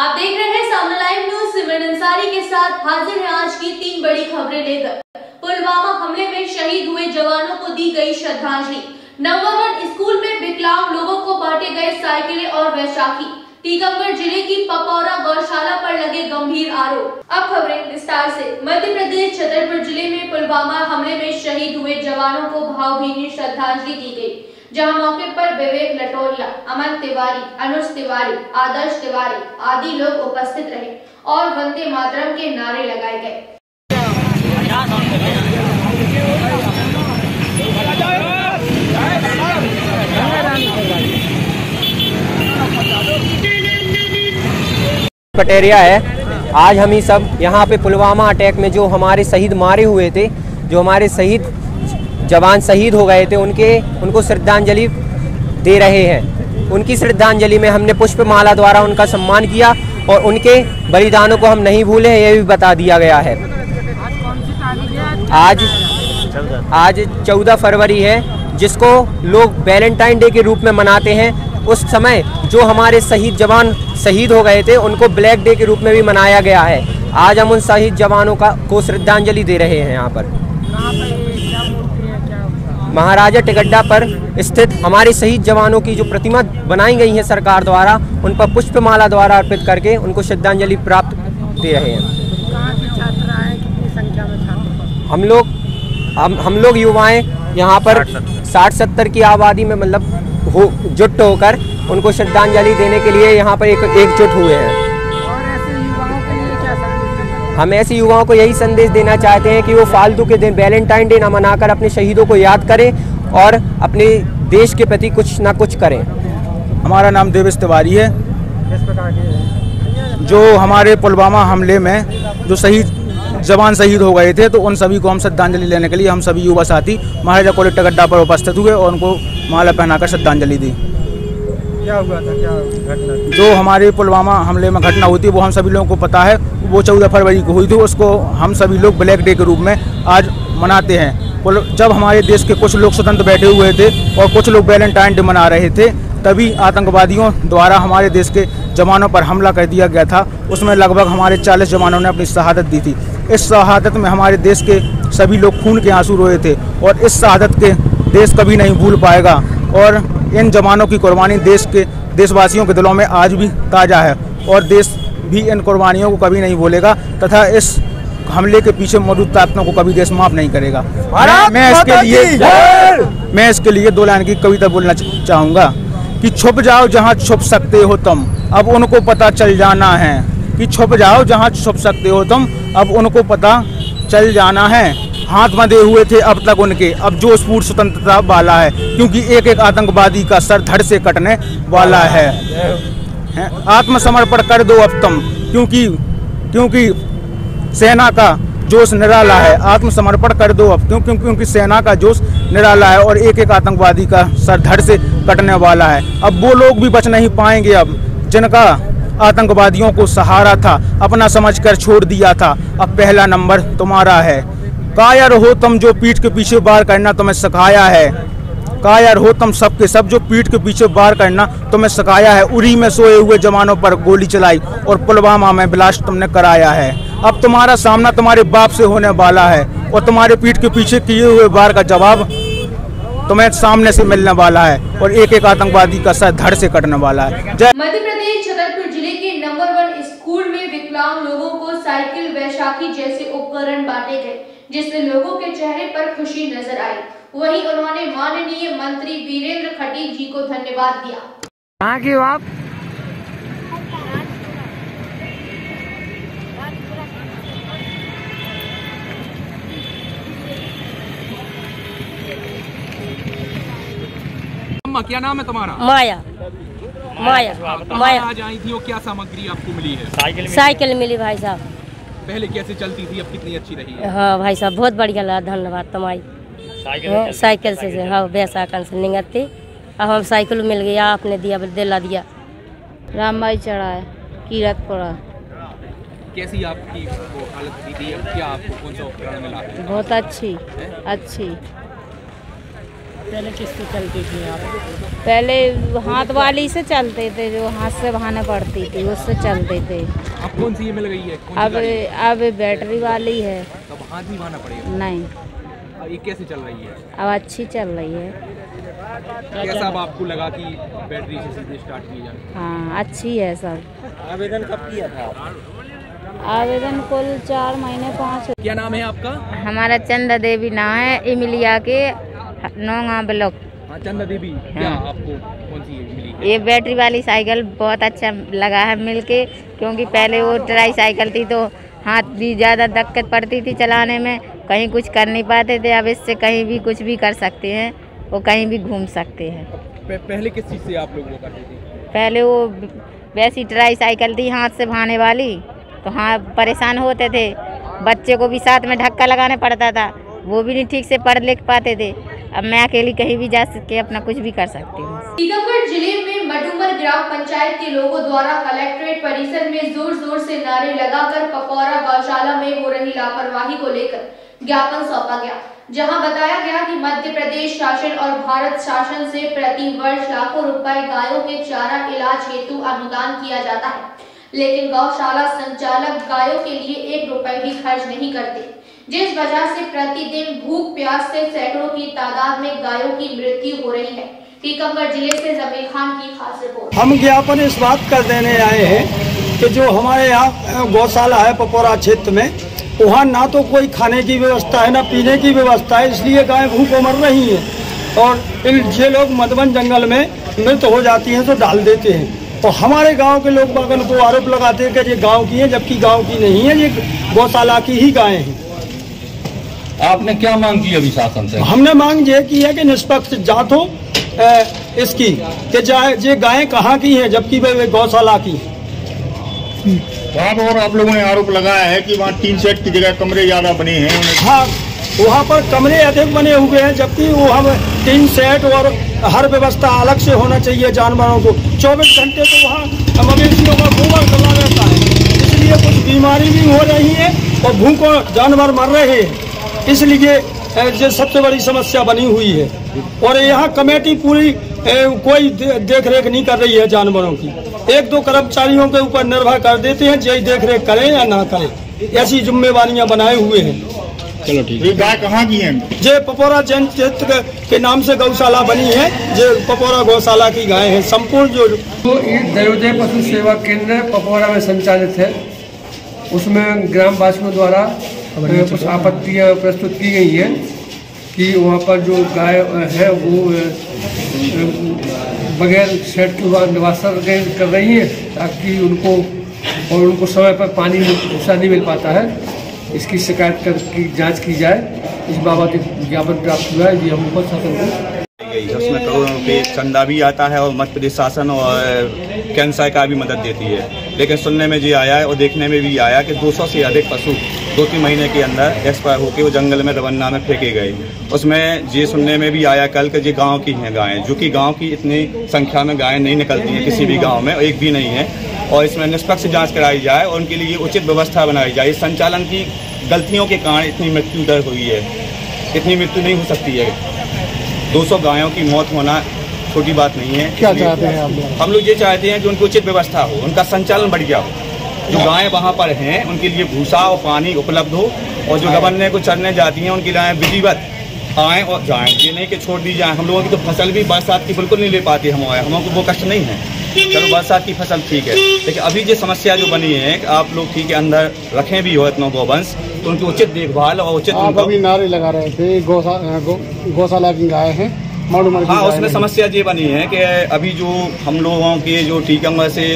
आप देख रहे हैं सामने लाइव न्यूज। सिमरन अंसारी के साथ हाजिर है आज की 3 बड़ी खबरें लेकर। पुलवामा हमले में शहीद हुए जवानों को दी गई श्रद्धांजलि। नंबर 1 स्कूल में विकलांग लोगों को बांटे गए साइकिलें और वैशाखी। टीकमगढ़ जिले की पकौरा गौशाला पर लगे गंभीर आरोप। अब खबरें विस्तार से। मध्य प्रदेश छतरपुर जिले में पुलवामा हमले में शहीद हुए जवानों को भावभीनी श्रद्धांजलि दी गई, जहां मौके पर विवेक लटोरिया, अमन तिवारी, अनुज तिवारी, आदर्श तिवारी आदि लोग उपस्थित रहे और वंदे मातरम के नारे लगाए गए। कटेरिया है। आज हम ही सब यहाँ पे पुलवामा अटैक में जो हमारे शहीद मारे हुए थे, जो हमारे शहीद जवान शहीद हो गए थे, उनको श्रद्धांजलि दे रहे हैं। उनकी श्रद्धांजलि में हमने पुष्पमाला द्वारा उनका सम्मान किया और उनके बलिदानों को हम नहीं भूले, ये भी बता दिया गया है। आज 14 फरवरी है, जिसको लोग वैलेंटाइन डे के रूप में मनाते हैं। उस समय जो हमारे शहीद जवान शहीद हो गए थे, उनको ब्लैक डे के रूप में भी मनाया गया है। आज हम उन शहीद जवानों को श्रद्धांजलि दे रहे हैं। यहाँ पर महाराजा टिकट्टा पर स्थित हमारे शहीद जवानों की जो प्रतिमा बनाई गई है सरकार द्वारा, उन पर पुष्पमाला द्वारा अर्पित करके उनको श्रद्धांजलि प्राप्त दे रहे हैं। हम लोग युवाएं यहाँ पर 60-70 की आबादी में जुट होकर उनको श्रद्धांजलि देने के लिए यहाँ पर एकजुट हुए हैं। हम ऐसे युवाओं को यही संदेश देना चाहते हैं कि वो फालतू के दिन वैलेंटाइन डे न मनाकर अपने शहीदों को याद करें और अपने देश के प्रति कुछ ना कुछ करें। हमारा नाम देवेश तिवारी है। जो हमारे पुलवामा हमले में जो जवान शहीद हो गए थे, तो उन सभी को हम श्रद्धांजलि लेने के लिए हम सभी युवा साथी महाराजा कॉलेज टिकट्टा पर उपस्थित हुए और उनको माला पहनाकर श्रद्धांजलि दी। क्या हुआ था, क्या घटना? जो हमारे पुलवामा हमले में घटना हुई थी वो हम सभी लोगों को पता है। वो 14 फरवरी को हुई थी। उसको हम सभी लोग ब्लैक डे के रूप में आज मनाते हैं। जब हमारे देश के कुछ लोग स्वतंत्र बैठे हुए थे और कुछ लोग वैलेंटाइन डे मना रहे थे, तभी आतंकवादियों द्वारा हमारे देश के जवानों पर हमला कर दिया गया था। उसमें लगभग हमारे 40 जवानों ने अपनी शहादत दी थी। इस शहादत में हमारे देश के सभी लोग खून के आंसू रोए थे और इस शहादत के देश कभी नहीं भूल पाएगा। और इन जवानों की कुर्बानी देशवासियों के दिलों में आज भी ताज़ा है और देश भी इन कुर्बानियों को कभी नहीं भूलेगा तथा इस हमले के पीछे मौजूद ताकतों को कभी देश माफ नहीं करेगा। मैं इसके लिए 2 लाइन की कविता बोलना चाहूँगा कि छुप जाओ जहाँ छुप सकते हो तुम, अब उनको पता चल जाना है। कि छुप जाओ जहाँ छुप सकते हो तुम, अब उनको पता चल जाना है। हाथ बंधे हुए थे अब तक उनके, अब जोशपूर्ण स्वतंत्रता वाला है, क्योंकि एक एक आतंकवादी का सर धड़ से कटने वाला है। आत्मसमर्पण कर दो अब तुम, क्योंकि सेना का जोश निराला है। आत्मसमर्पण कर दो अब क्योंकि सेना का जोश निराला है और एक एक आतंकवादी का सर धड़ से कटने वाला है। अब वो लोग भी बच नहीं पाएंगे अब, जिनका आतंकवादियों को सहारा था, अपना समझकर छोड़ दिया था। अब पहला नंबर तुम्हारा है। कायर हो तुम जो पीठ के पीछे वार करना तुम्हें सिखाया है। कायर हो तुम सबके सब जो पीठ के पीछे वार करना तुम्हें सिखाया है। उरी में सोए हुए जवानों पर गोली चलाई और पुलवामा में ब्लास्ट तुमने कराया है। अब तुम्हारा सामना तुम्हारे बाप से होने वाला है और तुम्हारे पीठ के पीछे किए हुए वार का जवाब तुम्हें सामने से मिलने वाला है और एक एक आतंकवादी का सर धड़ से कटने वाला है। मध्य प्रदेश छतरपुर जिले के नंबर 1 स्कूल में विकलांग लोगों को साइकिल, वैशाखी जैसे उपकरण बांटे गए, जिससे लोगों के चेहरे पर खुशी नजर आई। वहीं उन्होंने माननीय मंत्री वीरेंद्र खटीक जी को धन्यवाद दिया। कहाँ की हो आप? क्या नाम है तुम्हारा? माया। आज आई थी और क्या सामग्री आपको मिली है? साइकिल मिली भाई साहब। पहले कैसे चलती थी, अब कितनी अच्छी रही है? हाँ भाई साहब, बहुत बढ़िया लगा, धन्यवाद तुम्हारी। साइकिल से हाँ बैसाखन से निगलती, अब हम साइकिल मिल गया, आपने दिला दिया। रामबाई चढ़ा है, कीरत पड़ा। कैसी आपकी वो हालत थी, क्या आपको कौन सा उपकरण मिला? बहुत अच्छी। पहले किससे चलती थी आप? पहले हाथ वाली से चलते थे, जो हाथ से बहाना पड़ती थी उससे चलते थे। अब कौन सी ये मिल गई है? अब बैटरी वाली है। अब हाथ नहीं बहाना पड़ेगा? नहीं। ये कैसे चल रही है? अब अच्छी चल रही है। कैसा अब आपको लगा कि बैटरी से सीधे स्टार्ट की जाए? हाँ, अच्छी है सब। आवेदन कब किया था? आवेदन कुल 4 महीने 5। क्या नाम है आपका? हमारा चंदा देवी नाम है, इमलिया के नौगा ब्लॉक। हाँ, चंदा देवी। क्या आपको कौन सी मिली? ये बैटरी वाली साइकिल बहुत अच्छा लगा है मिलके, क्योंकि पहले वो ट्राई साइकिल थी तो हाथ भी ज़्यादा दिक्कत पड़ती थी चलाने में, कहीं कुछ कर नहीं पाते थे। अब इससे कहीं भी कुछ भी कर सकते हैं, वो कहीं भी घूम सकते हैं। पहले किस चीज़ से आप लोग वो करते थे? पहले वो वैसी ट्राई साइकिल थी हाथ से भाने वाली, तो हाँ परेशान होते थे। बच्चे को भी साथ में धक्का लगाना पड़ता था, वो भी नहीं ठीक से पढ़ लिख पाते थे। अब मैं अकेली कहीं भी जा सके अपना कुछ भी कर सकती हूँ। टीकमगढ़ जिले में मडूमर ग्राम पंचायत के लोगों द्वारा कलेक्ट्रेट परिसर में जोर जोर से नारे लगाकर पपौरा गौशाला में हो रही लापरवाही को लेकर ज्ञापन सौंपा गया, जहां बताया गया कि मध्य प्रदेश शासन और भारत शासन से प्रति वर्ष लाखों रुपए गायों के चारा इलाज हेतु अनुदान किया जाता है, लेकिन गौशाला संचालक गायों के लिए 1 रुपए भी खर्च नहीं करते, जिस वजह से प्रतिदिन भूख प्यास से सैकड़ों की तादाद में गायों की मृत्यु हो रही है। टीकमगढ़ जिले से जमीर खान की खास रिपोर्ट। हम ज्ञापन इस बात कर देने आए हैं कि जो हमारे यहाँ गौशाला है पपौरा क्षेत्र में, वहाँ ना तो कोई खाने की व्यवस्था है ना पीने की व्यवस्था है, इसलिए गायें भूखों मर रही हैं और ये लोग मधुबन जंगल में मृत हो जाती हैं तो डाल देते हैं। तो हमारे गांव के लोग बागन को आरोप लगाते हैं कि ये गांव की है, जबकि गांव की नहीं है, ये गौशाला की ही गायें हैं। आपने क्या मांग की अभी शासन से? हमने मांग ये की है कि निष्पक्ष जांच हो इसकी, कि ये गायें कहाँ की हैं, जबकि वे गौशाला की। और आप लोगों ने आरोप लगाया है कि वहाँ टीन शेड की जगह कमरे ज्यादा बने हैं। हाँ, वहाँ पर कमरे अधिक बने हुए हैं, जबकि वो हम टीन शेड और हर व्यवस्था अलग से होना चाहिए जानवरों को। 24 घंटे तो वहाँ मवेशियों का गोबर डला रहता है, इसलिए कुछ बीमारी भी हो रही है और भूखों जानवर मर रहे हैं, इसलिए ये सबसे बड़ी समस्या बनी हुई है। और यहाँ कमेटी पूरी कोई देख रेख नहीं कर रही है जानवरों की, 1-2 कर्मचारियों के ऊपर निर्भर कर देते हैं, यही देख रेख करें या ना करें, ऐसी जिम्मेवारियां बनाए हुए हैं। चलो ठीक है। गाय कहाँ की है? ये पपौरा जैन क्षेत्र के नाम से गौशाला बनी है, ये पपौरा गौशाला की गाय है संपूर्ण। जो दयोदय पशु सेवा केंद्र पपौरा में संचालित है, उसमें ग्रामवासियों द्वारा कुछ आपत्तियाँ प्रस्तुत की गई है कि वहाँ पर जो गाय है वो बगैर शेड के वहाँ निवासन कर रही है, ताकि उनको समय पर पानी नहीं मिल पाता है। इसकी शिकायत की जांच की जाए, इस बाबत ज्ञापन प्राप्त हुआ है। ये हम ऊपर शासन को उसमें करोड़ों रुपये चंदा भी आता है और मध्य प्रदेश शासन और केंद्र सरकार भी मदद देती है, लेकिन सुनने में ये आया है और देखने में भी आया कि 200 से अधिक पशु 2-3 महीने के अंदर एक्सपायर होकर वो जंगल में रवन्ना में फेंके गए। उसमें ये सुनने में भी आया कल कि ये गांव की हैं गायें, जो कि गांव की इतनी संख्या में गायें नहीं निकलती हैं किसी भी गांव में, एक भी नहीं है। और इसमें निष्पक्ष जांच कराई जाए और उनके लिए उचित व्यवस्था बनाई जाए। संचालन की गलतियों के कारण इतनी मृत्यु दर हुई है, इतनी मृत्यु नहीं हो सकती है। 200 गायों की मौत होना छोटी बात नहीं है। क्या चाहते हैं आप लोग? हम लोग ये चाहते हैं कि उनकी उचित व्यवस्था हो, उनका संचालन बढ़िया हो, जो गायें वहाँ पर हैं उनके लिए भूसा और पानी उपलब्ध हो, और जो रवन्ने को चरने जाती हैं उनकी गायें विधिवत आएँ और जाएँ, ये नहीं कि छोड़ दी जाए। हम लोगों की तो फसल भी बरसात की बिल्कुल नहीं ले पाती, हमको वो कष्ट नहीं है। चलो बरसात की फसल ठीक है, लेकिन अभी जो समस्या जो बनी है कि आप लोग ठीक है अंदर रखें भी हो इतना गौवंश, तो उनकी उचित देखभाल और उचित। आप अभी नारे लगा रहे थे गौशाला की गाय है। हाँ, उसमें समस्या ये बनी है कि अभी जो हम लोगों के जो टीकमगढ़ से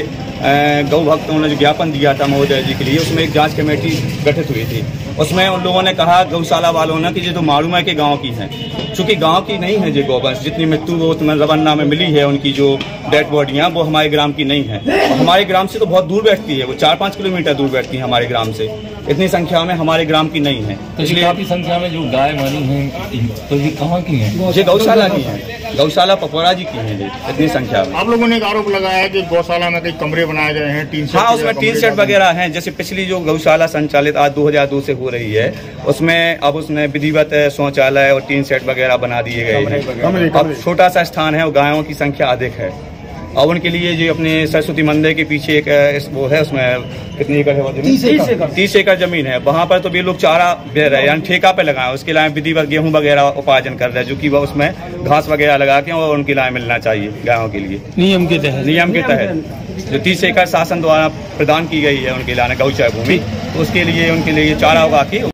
गौ भक्तों ने जो ज्ञापन दिया था महोदय जी के लिए, उसमें एक जांच कमेटी गठित हुई थी। उसमें उन लोगों ने कहा गौशाला वालों ने कि ये तो मारूमा के गांव की हैं, चूँकि गांव की नहीं है ये गौवंश, जितनी मृत्यु वो रवन्ना में मिली है उनकी जो डेड बॉडियाँ, वो हमारे ग्राम की नहीं है। और हमारे ग्राम से तो बहुत दूर बैठती है, वो 4-5 किलोमीटर दूर बैठती है हमारे ग्राम से, इतनी संख्या में हमारे ग्राम की नहीं है। इसलिए काफी संख्या में जो गाय मारी हैं तो ये कहाँ की हैं? ये गौशाला की है, गौशाला पपोरा जी की है इतनी संख्या में। आप लोगों ने एक आरोप लगाया है कि गौशाला में कई कमरे बनाए गए हैं, टीन शेड। हाँ, उसमें टीन शेड वगैरह हैं। जैसे पिछली जो गौशाला संचालित आज 2002 से हो रही है, उसमें अब उसने विधिवत शौचालय और टीन शेड वगैरह बना दिए गए हैं। अब छोटा सा स्थान है और गायों की संख्या अधिक है। और उनके लिए जो अपने सरस्वती मंदिर के पीछे एक वो है, उसमें कितनी एकड़ है वो जमीन? 30 एकड़ जमीन है। वहाँ पर तो भी लोग चारा दे रहे हैं, यानी ठेका पे लगाए। उसके लिए विधिवत गेहूं वगैरह उपार्जन कर रहे हैं, जो कि वह उसमें घास वगैरह लगा के और उनके लिए मिलना चाहिए गायों के लिए नियम के तहत जो 30 एकड़ शासन द्वारा प्रदान की गई है उनके लिए गौचर भूमि, तो उसके लिए उनके लिए चारा उगा के